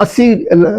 80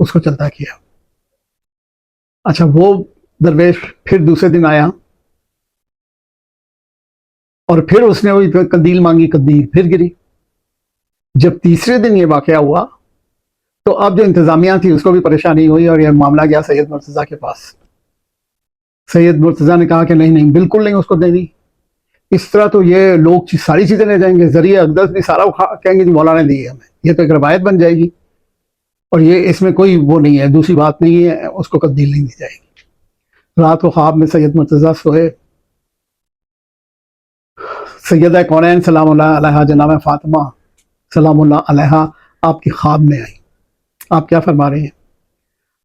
اس کو چلتا کیا. اچھا وہ درویش پھر دوسرے دن آیا اور پھر اس نے وہی قندیل مانگی، قندیل پھر گری. جب تیسرے دن یہ واقعہ ہوا تو اب جو انتظامیہ تھی اس کو بھی پریشانی ہوئی اور یہ معاملہ گیا سید مرتضیٰ کے پاس. سید مرتضیٰ نے کہا کہ نہیں نہیں بالکل نہیں اس کو دینی، اس طرح تو یہ لوگ ساری چیزیں لے جائیں گے، ذریعہ اقدس بھی سارا کہیں گے مولانا نے دی ہے ہمیں، یہ تو ایک روایت بن جائے گی اور یہ اس میں کوئی وہ نہیں ہے، دوسری بات نہیں ہے، اس کو قندیل نہیں دی جائے گی. رات کو خواب میں سید مرتضیٰ سوئے، سیدہ کونین سلام اللہ علیہا جناب فاطمہ سلام اللہ علیہا آپ کی خواب میں آئی. آپ کیا فرما رہی ہیں؟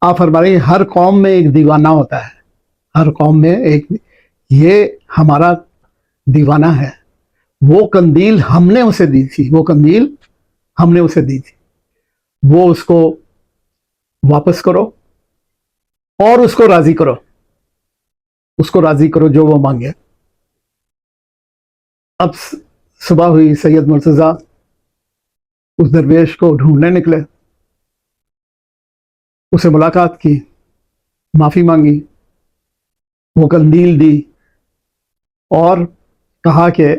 آپ فرما رہی ہیں ہر قوم میں ایک دیوانہ ہوتا ہے، ہر قوم میں ایک، یہ ہمارا دیوانہ ہے، وہ قندیل ہم نے اسے دی تھی، وہ قندیل ہم نے اسے دی تھی، وہ اس کو واپس کرو اور اس کو راضی کرو، اس کو راضی کرو جو وہ مانگے. اب صبح ہوئی، سید مرتضیٰ اس درویش کو ڈھونڈنے نکلے، اسے ملاقات کی، معافی مانگی، وہ قندیل دی اور کہا کہ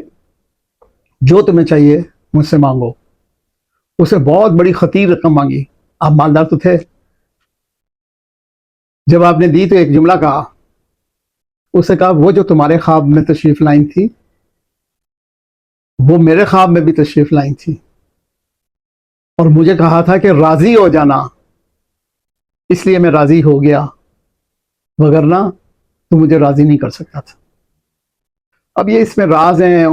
جو تمہیں چاہیے مجھ سے مانگو. اسے بہت بڑی خطیر رقم مانگی. آپ مالدار تو تھے، جب آپ نے دی تو ایک جملہ کہا، اسے کہا وہ جو تمہارے خواب میں تشریف لائیں تھی وہ میرے خواب میں بھی تشریف لائیں تھی اور مجھے کہا تھا کہ راضی ہو جانا، اس لیے میں راضی ہو گیا، وگرنہ تو مجھے راضی نہیں کر سکتا تھا. اب یہ اس میں راز ہیں،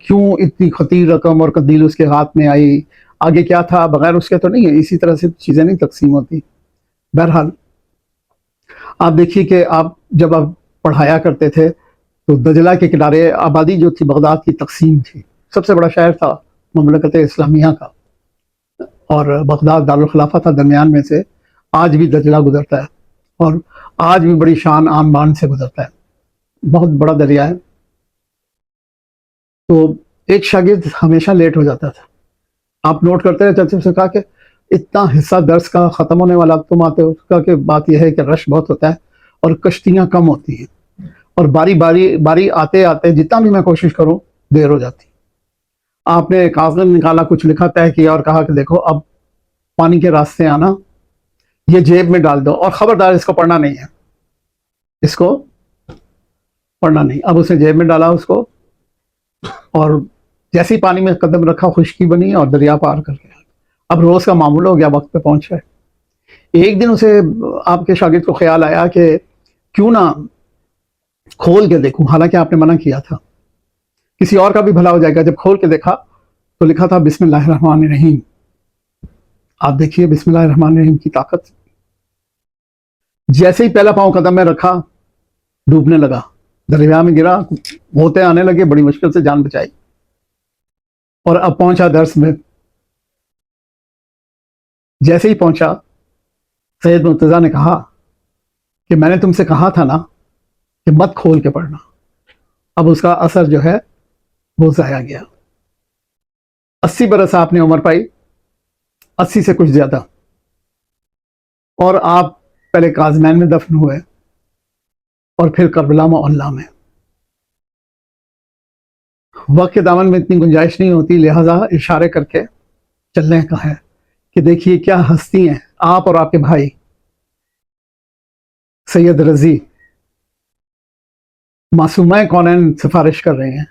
کیوں اتنی خطیر رقم اور قندیل اس کے ہاتھ میں آئی، آگے کیا تھا، بغیر اس کے تو نہیں ہے، اسی طرح سے چیزیں نہیں تقسیم ہوتی. بہرحال آپ دیکھیے کہ جب آپ پڑھایا کرتے تھے تو دجلہ کے کنارے آبادی جو تھی بغداد کی تقسیم تھی، سب سے بڑا شہر تھا مملکت اسلامیہ کا اور بغداد دارالخلافہ تھا درمیان میں سے. آج بھی دجلہ گزرتا ہے اور آج بھی بڑی شان آن بان سے گزرتا ہے، بہت بڑا دریا ہے. تو ایک شاگرد ہمیشہ لیٹ ہو جاتا تھا. آپ نوٹ کرتے رہے، چچا سے کہا کہ اتنا حصہ درس کا ختم ہونے والا تم آتے ہو، اس کا کہ بات یہ ہے کہ رش بہت ہوتا ہے اور کشتیاں کم ہوتی ہیں اور باری آتے آتے جتنا بھی میں کوشش کروں دیر ہو جاتی. آپ نے کاغذ نکالا، کچھ لکھا، طے کیا اور کہا کہ دیکھو اب پانی کے راستے آنا، یہ جیب میں ڈال دو اور خبردار اس کو پڑھنا نہیں ہے، اس کو پڑھنا نہیں. اب اس نے جیب میں ڈالا اس کو اور جیسے ہی پانی میں قدم رکھا خشکی بنی اور دریا پار کر گیا. اب روز کا معمول ہو گیا، وقت پہ پہنچ گئے. ایک دن اسے آپ کے شاگرد کو خیال آیا کہ کیوں نہ کھول کے دیکھوں، حالانکہ آپ نے منع کیا تھا، کسی اور کا بھی بھلا ہو جائے گا. جب کھول کے دیکھا تو لکھا تھا بسم اللہ الرحمن الرحیم. آپ دیکھیے بسم اللہ الرحمن الرحیم کی طاقت. جیسے ہی پہلا پاؤں قدم میں رکھا ڈوبنے لگا، دریا میں گرا، ہوتے آنے لگے، بڑی مشکل سے جان بچائی اور اب پہنچا درس میں. جیسے ہی پہنچا سید مرتضیٰ نے کہا کہ میں نے تم سے کہا تھا نا کہ مت کھول کے پڑھنا. اب اس کا اثر جو ہے وہ ضائع گیا. 80 برس آپ نے عمر پائی، 80 سے کچھ زیادہ، اور آپ پہلے کاظمین میں دفن ہوئے اور پھر کربلا معلیٰ میں. وقت کے دامن میں اتنی گنجائش نہیں ہوتی، لہذا اشارے کر کے چلنے کا ہے کہ دیکھیے کیا ہستی ہیں آپ اور آپ کے بھائی سید رضی. معصومہ کونین سفارش کر رہے ہیں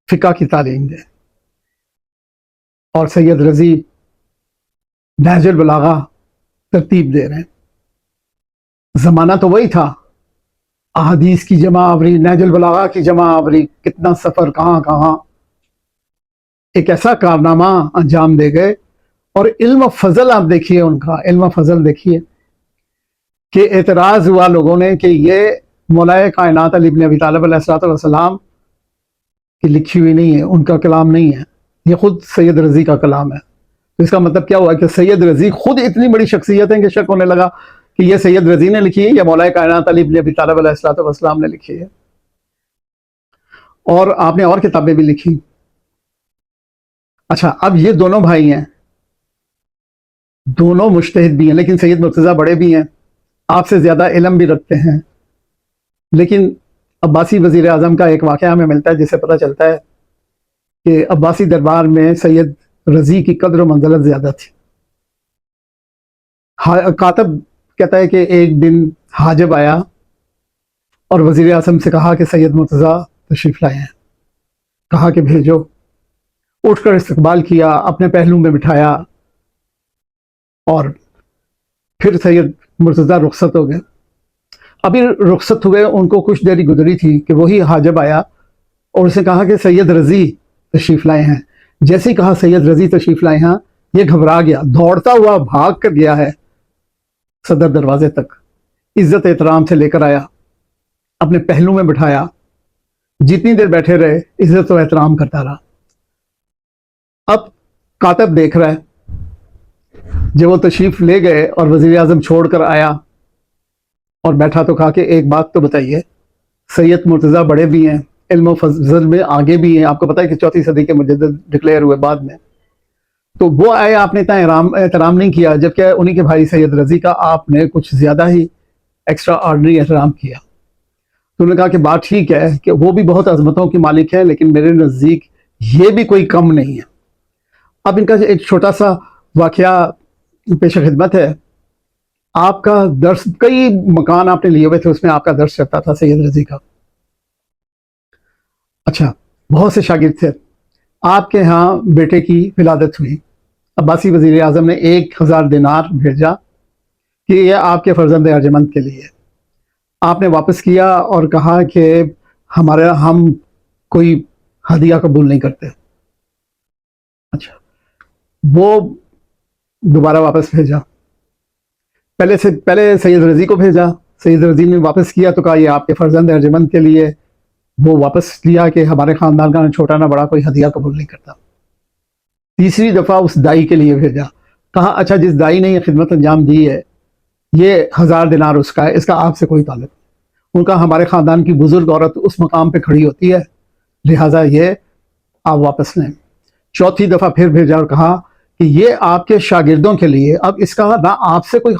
فقہ کی تعلیم دے اور سید رضی نہج البلاغہ ترتیب دے رہے ہیں. زمانہ تو وہی تھا، احادیث کی جمع آوری، نہج البلاغہ کی جمع آوری، کتنا سفر کہاں کہاں، ایک ایسا کارنامہ انجام دے گئے. اور علم و فضل آپ دیکھیے، ان کا علم و فضل دیکھیے کہ اعتراض ہوا لوگوں نے کہ یہ مولائے کائنات علی بن ابی طالب علیہ السلام کی لکھی ہوئی نہیں ہے، ان کا کلام نہیں ہے، یہ خود سید رضی کا کلام ہے. تو اس کا مطلب کیا ہوا کہ سید رضی خود اتنی بڑی شخصیت ہیں کہ شک ہونے لگا کہ یہ سید رضی نے لکھی ہے یا مولائے کائنات علی بن ابی طالب علیہ السلام نے لکھی ہے. اور آپ نے اور کتابیں بھی لکھی. اچھا اب یہ دونوں بھائی ہیں، دونوں مجتہد بھی ہیں، لیکن سید مرتضیٰ بڑے بھی ہیں، آپ سے زیادہ علم بھی رکھتے ہیں. لیکن عباسی وزیر اعظم کا ایک واقعہ ہمیں ملتا ہے جس سے پتہ چلتا ہے کہ عباسی دربار میں سید رضی کی قدر و منزلت زیادہ تھی. کاتب کہتا ہے کہ ایک دن حاجب آیا اور وزیر اعظم سے کہا کہ سید مرتضیٰ تشریف لائے ہیں. کہا کہ بھیجو. اٹھ کر استقبال کیا، اپنے پہلو میں بٹھایا، اور پھر سید مرتضیٰ رخصت ہو گئے. ابھی رخصت ہوئے ان کو کچھ دیر گزری تھی کہ وہی حاجب آیا اور اسے کہا کہ سید رضی تشریف لائے ہیں. جیسے ہی کہا سید رضی تشریف لائے ہیں، یہ گھبرا گیا، دوڑتا ہوا بھاگ کر گیا ہے صدر دروازے تک، عزت احترام سے لے کر آیا، اپنے پہلو میں بٹھایا، جتنی دیر بیٹھے رہے عزت و احترام کرتا رہا. اب کاتب دیکھ رہا ہے، جب وہ تشریف لے گئے اور وزیر اعظم چھوڑ کر آیا اور بیٹھا تو کہا کہ ایک بات تو بتائیے، سید مرتضیٰ بڑے بھی ہیں، علم و فضل میں آگے بھی ہیں، آپ کو پتہ ہے کہ 4 صدی کے مجدد ڈکلیئر ہوئے بعد میں، تو وہ آئے، آپ نے اتنا احترام نہیں کیا، جبکہ انہی کے بھائی سید رضی کا آپ نے کچھ زیادہ ہی ایکسٹرا آرڈنری احترام کیا. تو انہوں نے کہا کہ بات ٹھیک ہے کہ وہ بھی بہت عظمتوں کی مالک ہے، لیکن میرے نزدیک یہ بھی کوئی کم نہیں ہے. اب ان کا ایک چھوٹا سا واقعہ پیش خدمت ہے. آپ کا درس، کئی مکان آپ نے لیے ہوئے تھے، اس میں آپ کا درس چلتا تھا سید رضی کا. اچھا، بہت سے شاگرد تھے. آپ کے ہاں بیٹے کی ولادت ہوئی. عباسی وزیر اعظم نے 1000 دینار بھیجا کہ یہ آپ کے فرزند ارجمند کے لیے. آپ نے واپس کیا اور کہا کہ ہم کوئی ہدیہ قبول نہیں کرتے. اچھا، وہ دوبارہ واپس بھیجا. پہلے سید رضی کو بھیجا، سید رضی نے واپس کیا تو کہا یہ آپ کے فرزند ارجمند کے لیے. وہ واپس لیا کہ ہمارے خاندان کا چھوٹا نہ بڑا کوئی ہدیہ قبول نہیں کرتا. تیسری دفعہ اس دائی کے لیے بھیجا. کہا اچھا، جس دائی نے یہ خدمت انجام دی ہے یہ 1000 دینار اس کا ہے، اس کا آپ سے کوئی تعلق. ان کا ہمارے خاندان کی بزرگ عورت اس مقام پہ کھڑی ہوتی ہے، لہٰذا یہ آپ واپس لیں. چوتھی دفعہ پھر بھیجا اور کہا کہ یہ آپ کے شاگردوں کے لیے، اب اس کا نہ آپ سے کوئی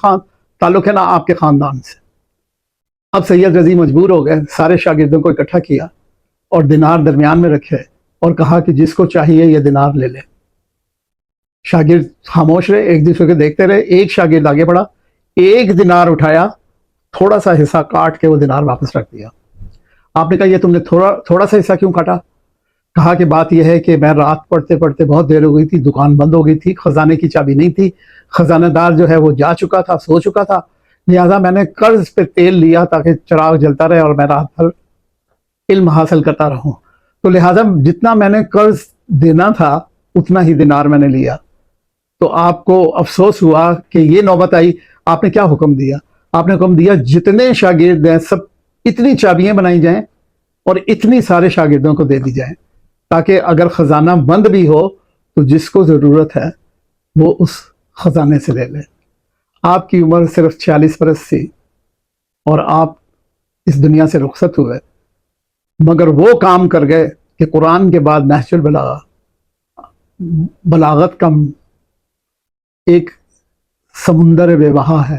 تعلق ہے نہ آپ کے خاندان سے. اب سید رضی مجبور ہو گئے، سارے شاگردوں کو اکٹھا کیا اور دینار درمیان میں رکھے اور کہا کہ جس کو چاہیے یہ دینار لے لے. شاگرد خاموش رہے، ایک دوسرے کو دیکھتے رہے. ایک شاگرد آگے بڑھا، 1 دینار اٹھایا، تھوڑا سا حصہ کاٹ کے وہ دینار واپس رکھ دیا. آپ نے کہا یہ تم نے تھوڑا سا حصہ کیوں کاٹا؟ کہا کہ بات یہ ہے کہ میں رات پڑھتے پڑھتے بہت دیر ہو گئی تھی، دکان بند ہو گئی تھی، خزانے کی چابی نہیں تھی، خزانہ دار جو ہے وہ جا چکا تھا، سو چکا تھا، لہٰذا میں نے قرض پہ تیل لیا تاکہ چراغ جلتا رہے اور میں رات بھر علم حاصل کرتا رہوں. تو لہٰذا جتنا میں نے قرض دینا تھا اتنا ہی دینار میں نے لیا. تو آپ کو افسوس ہوا کہ یہ نوبت آئی. آپ نے کیا حکم دیا؟ آپ نے حکم دیا جتنے شاگرد ہیں سب اتنی چابیاں بنائی جائیں اور اتنی سارے شاگردوں کو دے دی جائیں، تاکہ اگر خزانہ بند بھی ہو تو جس کو ضرورت ہے وہ اس خزانے سے لے لے. آپ کی عمر صرف 46 برس تھی اور آپ اس دنیا سے رخصت ہوئے، مگر وہ کام کر گئے کہ قرآن کے بعد نہج البلاغہ، بلاغت کا ایک سمندر بے بہا ہے،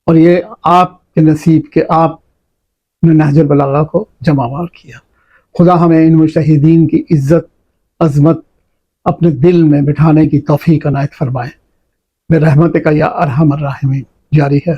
اور یہ آپ کے نصیب کہ آپ نے نہج البلاغہ کو جمع وار کیا. خدا ہمیں ان مجتہدین کی عزت عظمت اپنے دل میں بٹھانے کی توفیق عنایت فرمائے. برحمتک یا ارحم الراحمین. جاری ہے.